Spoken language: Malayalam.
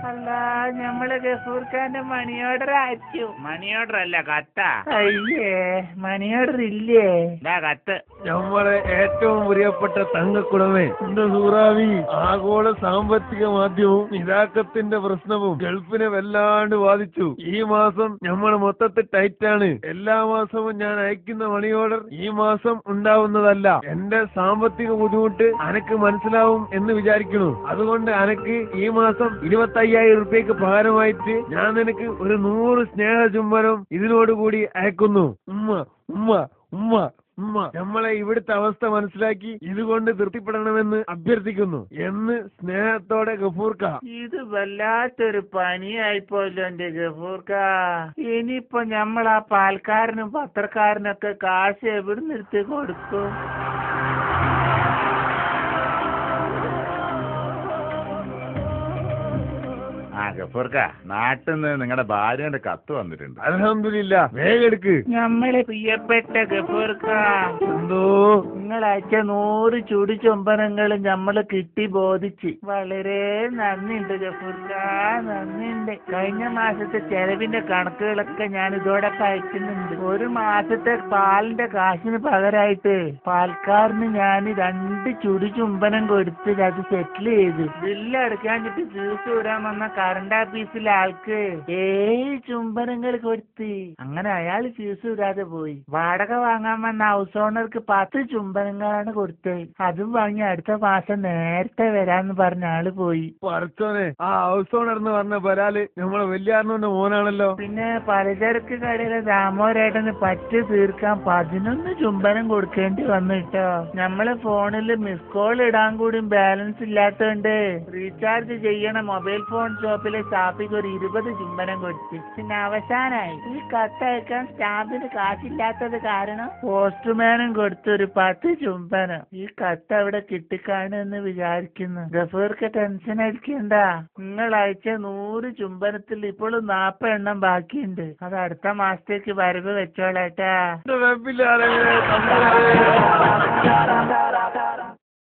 അല്ല, ഞമ്മള് ഗഫൂർഖാന്റെ മണി ഓർഡർ അയച്ചു. മണി ഓർഡർ അല്ല, കത്ത. അയ്യേ, മണി ഓർഡർ ഇല്ലേ? കത്ത്. നമ്മളെ ഏറ്റവും പ്രിയപ്പെട്ട തങ്കക്കുടമേ, എന്റെ സൂറാവി, ആഗോള സാമ്പത്തിക മാധ്യമവും ഇതാക്കത്തിന്റെ പ്രശ്നവും ഗൾഫിനെ വല്ലാണ്ട് ബാധിച്ചു. ഈ മാസം നമ്മൾ മൊത്തത്തിൽ ടൈറ്റാണ്. എല്ലാ മാസവും ഞാൻ അയക്കുന്ന മണി ഓർഡർ ഈ മാസം ഉണ്ടാവുന്നതല്ല. എന്റെ സാമ്പത്തിക ബുദ്ധിമുട്ട് അനക്ക് മനസ്സിലാവും എന്ന് വിചാരിക്കുന്നു. അതുകൊണ്ട് അനക്ക് ഈ മാസം 25,000 റുപ്യക്ക് പകരമായിട്ട് ഞാൻ നിനക്ക് ഒരു 100 സ്നേഹ ചുംബനം ഇതിനോടുകൂടി അയക്കുന്നു. ഉമ്മ ഉമ്മ ഉമ്മ ഉമ്മ. നമ്മളെ ഇവിടുത്തെ അവസ്ഥ മനസ്സിലാക്കി ഇതുകൊണ്ട് തൃപ്തിപ്പെടണമെന്ന് അഭ്യർത്ഥിക്കുന്നു എന്ന് സ്നേഹത്തോടെ ഗഫൂർക്ക. ഇത് വല്ലാത്തൊരു പണിയായിപ്പോയല്ലോ എന്റെ ഗഫൂർക്ക. ഇനിയിപ്പോ നമ്മൾ ആ പാൽക്കാരനും പത്രക്കാരനൊക്കെ കാശ് എവിടുന്ന് എടുത്ത് കൊടുക്കും? ഗഫൂർക്ക, നാട്ടിൽ നിന്ന് നിങ്ങളുടെ ഭാര്യന്റെ കത്ത് വന്നിട്ടുണ്ട്. അൽഹംദുലില്ലാ, വേഗം എടുക്ക്. നമ്മളെ പ്രിയപ്പെട്ട ഗഫൂർക്ക, എന്തോ നിങ്ങൾ അയച്ച 100 ചുടി ചുംബനങ്ങളും നമ്മള് കിട്ടി ബോധിച്ച്. വളരെ നന്ദിയുണ്ട് ഗഫൂർക്ക, നന്ദിയുണ്ട്. കഴിഞ്ഞ മാസത്തെ ചെലവിന്റെ കണക്കുകളൊക്കെ ഞാൻ ഇതോടൊപ്പം അയക്കുന്നുണ്ട്. ഒരു മാസത്തെ പാലിന്റെ കാശിന് പകരമായിട്ട് പാൽക്കാരന് ഞാൻ 2 ചുടി ചുംബനം കൊടുത്ത് അത് സെറ്റിൽ ചെയ്തു. ബില്ല് അടയ്ക്കാഞ്ഞിട്ട് ഫീസ് വിടാൻ വന്ന കറണ്ട് ഓഫീസിലെ ആൾക്ക് 7 ചുംബനങ്ങൾ കൊടുത്ത്. അങ്ങനെ അയാൾ ഫീസ് വിടാതെ പോയി. വാടക വാങ്ങാൻ വന്ന ഹൗസ് ഓണർക്ക് 10 ചുംബനങ്ങളാണ് കൊടുത്തത്. അതും വാങ്ങി അടുത്ത മാസം നേരത്തെ വരാന്ന് പറഞ്ഞ ആള് പോയി. പറച്ചോനെ, ആ ഹൗസ് ഓണർ എന്ന് പറഞ്ഞ പരാല് നമ്മളെ വല്യാറിന്റെ മോനാണല്ലോ. പിന്നെ പലചരക്ക് കടയിലെ ദാമോരേട്ടന് പറ്റ് തീർക്കാൻ 11 ചുംബനം കൊടുക്കേണ്ടി വന്നു കേട്ടോ. നമ്മളെ ഫോണില് മിസ് കോൾ ഇടാൻ കൂടി ബാലൻസ് ഇല്ലാത്തോണ്ട് റീചാർജ് ചെയ്യണ മൊബൈൽ ഫോൺ ഷോപ്പിലെ സ്റ്റാഫിക്ക് ഒരു 20 ചുംബനം കൊടുത്തു. പിന്നെ അവസാനായി ഈ കത്തയക്കാൻ സ്റ്റാഫിന് കാശില്ലാത്തത് കാരണം പോസ്റ്റ്മാനും കൊടുത്തൊരു 10 ചുംബനം. ഈ കത്ത് അവിടെ കിട്ടിക്കാണെന്ന് വിചാരിക്കുന്നു. ഗഫൂർക്ക് ടെൻഷൻ അടിക്കണ്ട. നിങ്ങൾ അയച്ച 100 ചുംബനത്തിൽ ഇപ്പോഴും 40 എണ്ണം ബാക്കിയുണ്ട്. അത് അടുത്ത മാസത്തേക്ക് വരവ് വെച്ചോളാട്ടാ.